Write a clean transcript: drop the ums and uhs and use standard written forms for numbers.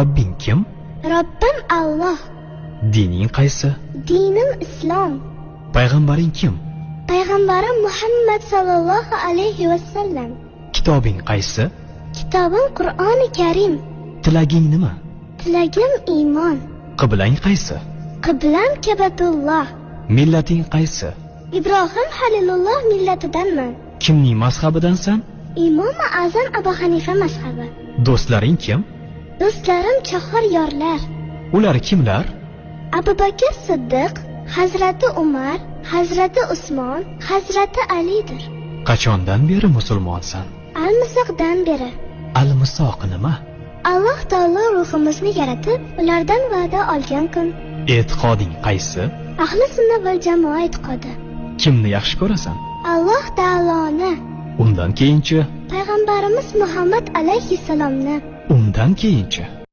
Robbing kim? Robbim Alloh. Dining qaysi? Dinim Islom. Payg'ambaring kim? Payg'ambarim Muhammad sallallohu alayhi vasallam. Kitobing qaysi? Kitobim Qur'oni Karim. Tilaging nima? Tilagim iymon. Qiblang qaysi? Qiblam Kabatulloh. Millating qaysi? Ibrohim Halilulloh millatidanman. Kimning mazhabidansan? Imom Azam Abu Hanifa mazhabi. Do'stlaring kim? Do'stlarim chahor yorlar. Ular kimlar? Abu Bakr Siddiq, Hazrati Umar, Hazrati Usmon, Hazrati Alidir. Qachondan beri musulmonsan? Al-Misoqdan beri. Al-Misoq nima? Alloh taolo ruhimizni yaratib, ulardan va'da olgan kun. E'tiqoding qaysi? Ahli sunna val jamoa e'tiqodi. Kimni yaxshi ko'rasan? Alloh taoloni. Undan keyinchi? Payg'ambarimiz Muhammad alayhissalomni. Undan keyinchi?